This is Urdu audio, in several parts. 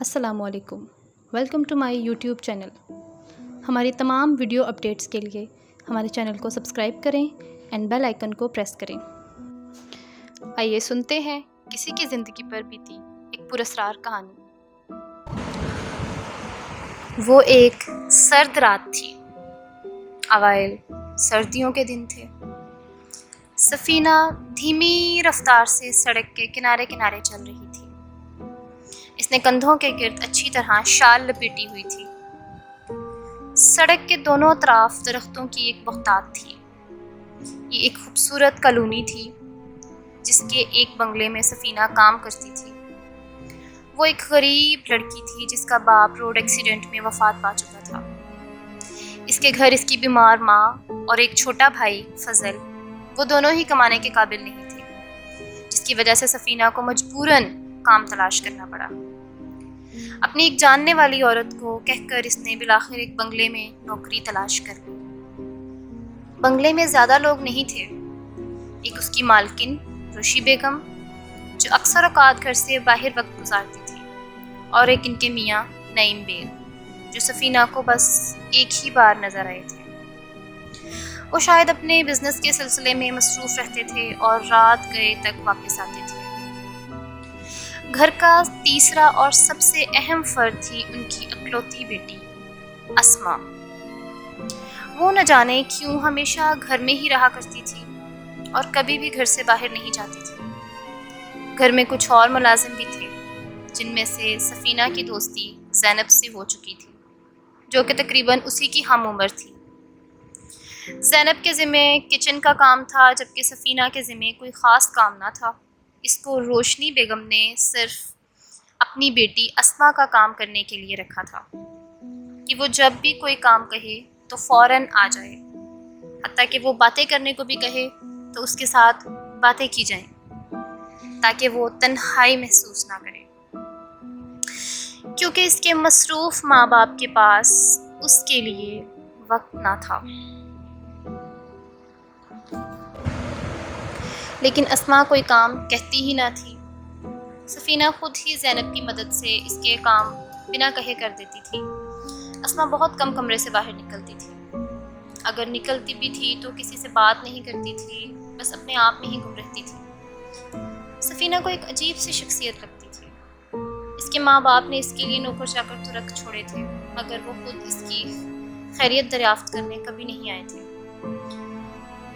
السلام علیکم، welcome to my YouTube channel. ہماری تمام ویڈیو اپڈیٹس کے لیے ہمارے چینل کو سبسکرائب کریں اینڈ بیل آئیکن کو پریس کریں۔ آئیے سنتے ہیں کسی کی زندگی پر بیتی ایک پراسرار کہانی۔ وہ ایک سرد رات تھی، اوائل سردیوں کے دن تھے۔ سفینہ دھیمی رفتار سے سڑک کے کنارے کنارے چل رہی تھی۔ اس نے کندھوں کے گرد اچھی طرح شال لپیٹی ہوئی تھی۔ سڑک کے دونوں طرف درختوں کی ایک بہتات تھی۔ یہ ایک خوبصورت کالونی تھی جس کے ایک بنگلے میں سفینہ کام کرتی تھی۔ وہ ایک غریب لڑکی تھی جس کا باپ روڈ ایکسیڈنٹ میں وفات پا چکا تھا۔ اس کے گھر اس کی بیمار ماں اور ایک چھوٹا بھائی فضل، وہ دونوں ہی کمانے کے قابل نہیں تھے، جس کی وجہ سے سفینہ کو مجبوراً کام تلاش کرنا پڑا۔ اپنی ایک جاننے والی عورت کو کہہ کر اس نے بالآخر ایک بنگلے میں نوکری تلاش کر لی۔ بنگلے میں زیادہ لوگ نہیں تھے۔ ایک اس کی مالکن روشی بیگم، جو اکثر اوقات گھر سے باہر وقت گزارتی تھی، اور ایک ان کے میاں نعیم بیگ، جو سفینہ کو بس ایک ہی بار نظر آئے تھے۔ وہ شاید اپنے بزنس کے سلسلے میں مصروف رہتے تھے اور رات گئے تک واپس آتے تھے۔ گھر کا تیسرا اور سب سے اہم فرد تھی ان کی اکلوتی بیٹی اسما۔ وہ نہ جانے کیوں ہمیشہ گھر میں ہی رہا کرتی تھی اور کبھی بھی گھر سے باہر نہیں جاتی تھی۔ گھر میں کچھ اور ملازم بھی تھے، جن میں سے سفینہ کی دوستی زینب سے ہو چکی تھی، جو کہ تقریباً اسی کی ہم عمر تھی۔ زینب کے ذمے کچن کا کام تھا، جبکہ سفینہ کے ذمے کوئی خاص کام نہ تھا۔ اس کو روشنی بیگم نے صرف اپنی بیٹی اسما کا کام کرنے کے لیے رکھا تھا کہ وہ جب بھی کوئی کام کہے تو فوراً آ جائے، حتیٰ کہ وہ باتیں کرنے کو بھی کہے تو اس کے ساتھ باتیں کی جائیں تاکہ وہ تنہائی محسوس نہ کرے، کیونکہ اس کے مصروف ماں باپ کے پاس اس کے لیے وقت نہ تھا۔ لیکن اسما کوئی کام کہتی ہی نہ تھی۔ سفینہ خود ہی زینب کی مدد سے اس کے کام بنا کہے کر دیتی تھی۔ اسما بہت کم کمرے سے باہر نکلتی تھی۔ اگر نکلتی بھی تھی تو کسی سے بات نہیں کرتی تھی، بس اپنے آپ میں ہی گم رہتی تھی۔ سفینہ کو ایک عجیب سی شخصیت لگتی تھی۔ اس کے ماں باپ نے اس کے لیے نوکر چاکر تو رکھ چھوڑے تھے، مگر وہ خود اس کی خیریت دریافت کرنے کبھی نہیں آئے تھے۔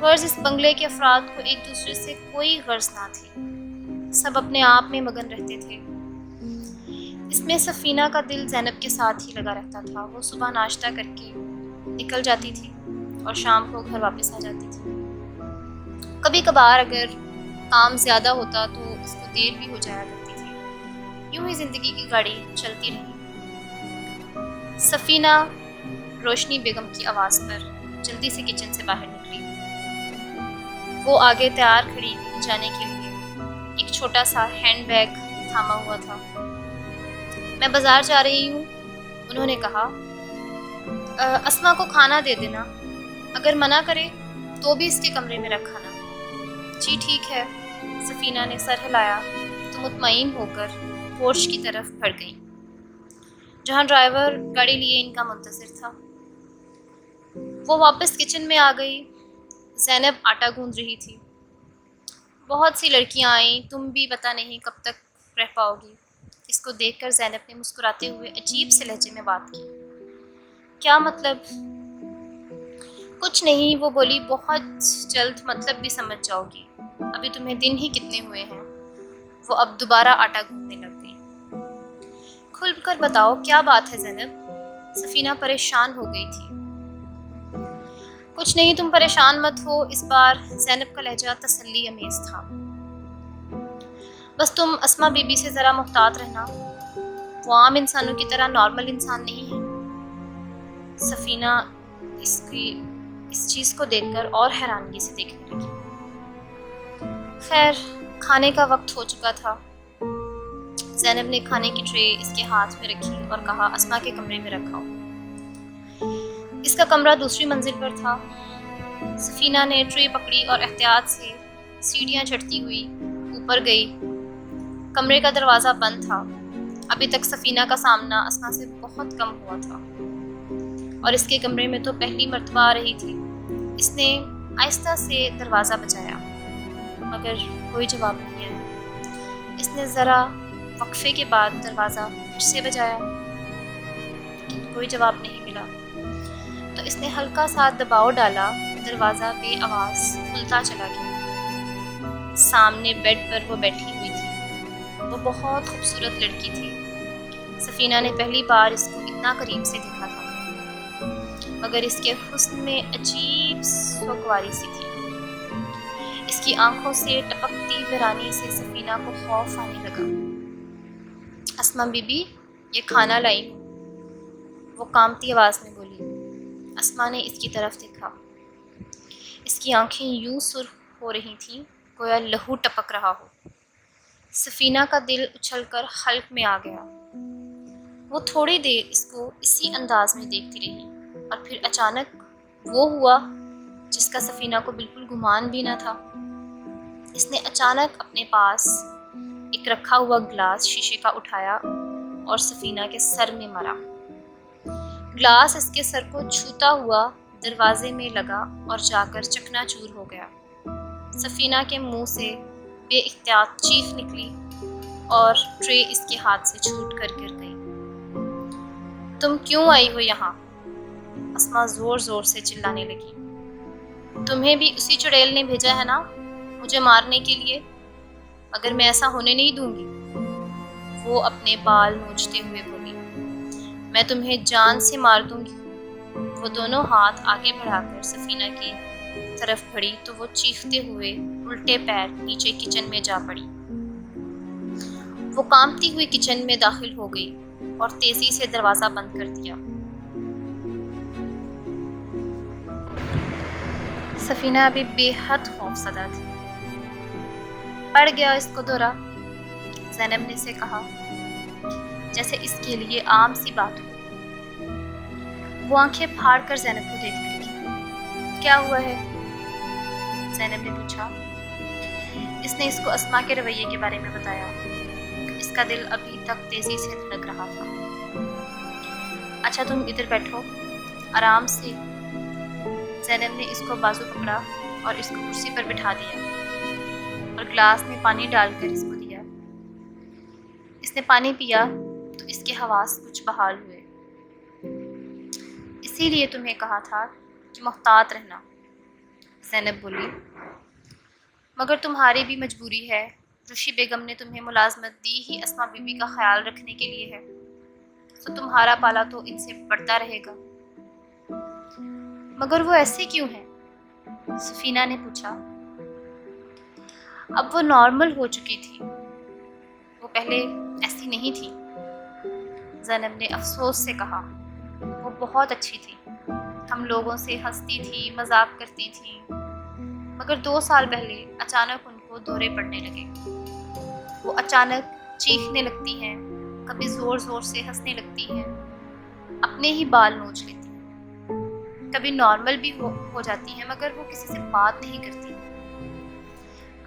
غرض اس بنگلے کے افراد کو ایک دوسرے سے کوئی غرض نہ تھی، سب اپنے آپ میں مگن رہتے تھے۔ اس میں سفینہ کا دل زینب کے ساتھ ہی لگا رہتا تھا۔ وہ صبح ناشتہ کر کے نکل جاتی تھی اور شام کو گھر واپس آ جاتی تھی۔ کبھی کبھار اگر کام زیادہ ہوتا تو اس کو دیر بھی ہو جایا کرتی تھی۔ یوں ہی زندگی کی گاڑی چلتی رہی۔ سفینہ روشنی بیگم کی آواز پر جلدی سے کچن سے باہر نکلی۔ وہ آگے تیار کھڑی جانے کے لیے ایک چھوٹا سا ہینڈ بیگ تھاما ہوا تھا۔ میں بازار جا رہی ہوں، انہوں نے کہا۔ اسما کو کھانا دے دینا، اگر منع کرے تو بھی اس کے کمرے میں رکھا نا۔ جی ٹھیک ہے، سفینہ نے سر ہلایا تو مطمئن ہو کر پورچ کی طرف بڑھ گئی، جہاں ڈرائیور گاڑی لیے ان کا منتظر تھا۔ وہ واپس کچن میں آ گئی۔ زینب آٹا گوندھ رہی تھی۔ بہت سی لڑکیاں آئیں، تم بھی پتہ نہیں کب تک رہ پاؤ گی۔ اس کو دیکھ کر زینب نے مسکراتے ہوئے عجیب سے لہجے میں بات کی۔ کیا مطلب؟ کچھ نہیں، وہ بولی، بہت جلد مطلب بھی سمجھ جاؤ گی، ابھی تمہیں دن ہی کتنے ہوئے ہیں۔ وہ اب دوبارہ آٹا گوندھنے لگ گئی۔ کھل کر بتاؤ کیا بات ہے زینب؟ سفینہ پریشان ہو گئی تھی۔ کچھ نہیں، تم پریشان مت ہو۔ اس بار زینب کا لہجہ تسلی امیز تھا۔ بس تم اسما بی بی سے ذرا محتاط رہنا، وہ عام انسانوں کی طرح نارمل انسان نہیں ہے۔ سفینہ اس چیز کو دیکھ کر اور حیرانگی سے دیکھنے لگی۔ خیر، کھانے کا وقت ہو چکا تھا۔ زینب نے کھانے کی ٹرے اس کے ہاتھ میں رکھی اور کہا، اسما کے کمرے میں رکھاؤ۔ اس کا کمرہ دوسری منزل پر تھا۔ سفینہ نے ٹرے پکڑی اور احتیاط سے سیڑھیاں چڑھتی ہوئی اوپر گئی۔ کمرے کا دروازہ بند تھا۔ ابھی تک سفینہ کا سامنا اسما سے بہت کم ہوا تھا اور اس کے کمرے میں تو پہلی مرتبہ آ رہی تھی۔ اس نے آہستہ سے دروازہ بجایا مگر کوئی جواب نہیں آیا۔ اس نے ذرا وقفے کے بعد دروازہ پھر سے بجایا، کوئی جواب نہیں ملا۔ تو اس نے ہلکا سا دباؤ ڈالا، دروازہ بے آواز کھلتا چلا گیا۔ سامنے بیڈ پر وہ بیٹھی ہوئی تھی۔ وہ بہت خوبصورت لڑکی تھی۔ سفینہ نے پہلی بار اس کو اتنا قریب سے دیکھا تھا، مگر اس کے حسن میں عجیب سوگواری سی تھی۔ اس کی آنکھوں سے ٹپکتی ویرانی سے سفینہ کو خوف آنے لگا۔ اسما بی بی، یہ کھانا لائی ہوں، وہ کانپتی آواز میں بولی۔ اسما نے اس کی طرف دیکھا۔ اس کی آنکھیں یوں سرخ ہو رہی تھیں گویا لہو ٹپک رہا ہو۔ سفینہ کا دل اچھل کر حلق میں آ گیا۔ وہ تھوڑی دیر اس کو اسی انداز میں دیکھتی رہی اور پھر اچانک وہ ہوا جس کا سفینہ کو بالکل گمان بھی نہ تھا۔ اس نے اچانک اپنے پاس ایک رکھا ہوا گلاس شیشے کا اٹھایا اور سفینہ کے سر میں مارا۔ گلاس اس کے سر کو چھوتا ہوا دروازے میں لگا اور جا کر چکنا چور ہو گیا۔ سفینہ کے منہ سے بے احتیاط چیخ نکلی اور ٹرے اس کے ہاتھ سے چھوٹ کر گر گئی۔ تم کیوں آئی ہو یہاں؟ اسما زور زور سے چلانے لگی۔ تمہیں بھی اسی چڑیل نے بھیجا ہے نا مجھے مارنے کے لیے، مگر میں ایسا ہونے نہیں دوں گی۔ وہ اپنے بال نوچتے ہوئے بولی، میں تمہیں جان سے مار دوں گی۔ وہ دونوں ہاتھ آگے بڑھا کر سفینہ کی طرف بڑھی تو وہ چیختے ہوئے الٹے پیر نیچے کچن میں جا پڑی۔ وہ کانپتی ہوئی کچن میں داخل ہو گئی اور تیزی سے دروازہ بند کر دیا۔ سفینہ ابھی بے حد خوفزدہ تھی۔ پڑ گیا اس کو دورہ، زینب نے سے کہا، جیسے اس کے لیے عام سی بات ہو۔ وہ آنکھیں پھاڑ کر زینب کو دیکھنے لگی۔ کیا ہوا ہے؟ زینب نے پوچھا۔ اس نے اس کو اسما کے رویے کے بارے میں بتایا۔ اس کا دل ابھی تک تیزی سے دھڑک رہا تھا۔ اچھا تم ادھر بیٹھو آرام سے۔ زینب نے اس کو بازو پکڑا اور اس کو کرسی پر بٹھا دیا اور گلاس میں پانی ڈال کر اس کو دیا۔ اس نے پانی پیا تو اس کے حواس کچھ بحال ہوئے۔ اسی لیے تمہیں کہا تھا کہ محتاط رہنا، زینب بولی، مگر تمہاری بھی مجبوری ہے۔ رشی بیگم نے تمہیں ملازمت دی ہی اسما بی بی کا خیال رکھنے کے لیے ہے، تو تمہارا پالا تو ان سے بڑھتا رہے گا۔ مگر وہ ایسے کیوں ہیں؟ سفینہ نے پوچھا۔ اب وہ نارمل ہو چکی تھی، وہ پہلے ایسی نہیں تھی، زینب نے افسوس سے کہا۔ وہ بہت اچھی تھی، ہم لوگوں سے ہنستی تھی، مذاق کرتی تھی، مگر 2 سال پہلے اچانک ان کو دورے پڑنے لگے۔ وہ اچانک چیخنے لگتی ہیں، کبھی زور زور سے ہنسنے لگتی ہیں، اپنے ہی بال نوچ لیتی ہیں، کبھی نارمل بھی ہو جاتی ہیں مگر وہ کسی سے بات نہیں کرتی۔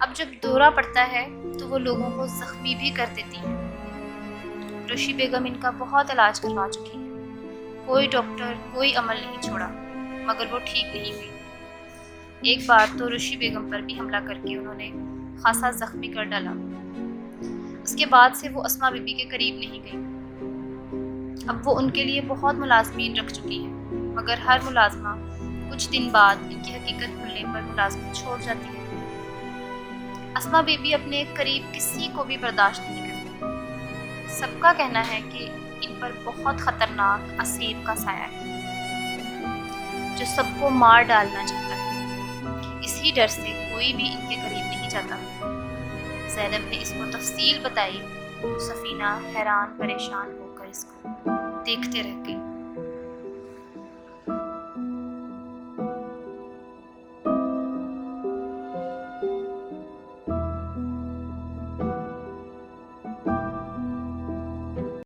اب جب دورہ پڑتا ہے تو وہ لوگوں کو زخمی بھی کر دیتی ہیں۔ رشی بیگم ان کا بہت علاج کروا چکی ہیں، کوئی ڈاکٹر کوئی عمل نہیں چھوڑا، مگر وہ ٹھیک نہیں ہوئی۔ ایک بار تو رشی بیگم پر بھی حملہ کر کے انہوں نے خاصا زخمی کر ڈالا۔ اس کے بعد سے وہ اسما بی بی کے قریب نہیں گئی۔ اب وہ ان کے لیے بہت ملازمین رکھ چکی ہیں، مگر ہر ملازمہ کچھ دن بعد ان کی حقیقت کھلنے پر ملازمت چھوڑ جاتی ہے۔ اسما بی بی اپنے قریب کسی کو بھی برداشت نہیں کرتی۔ سب کا کہنا ہے کہ ان پر بہت خطرناک اسیب کا سایہ ہے جو سب کو مار ڈالنا چاہتا ہے، اسی ڈر سے کوئی بھی ان کے قریب نہیں جاتا۔ زینب نے اس کو تفصیل بتائی تو سفینہ حیران پریشان ہو کر اس کو دیکھتے رہ گئی۔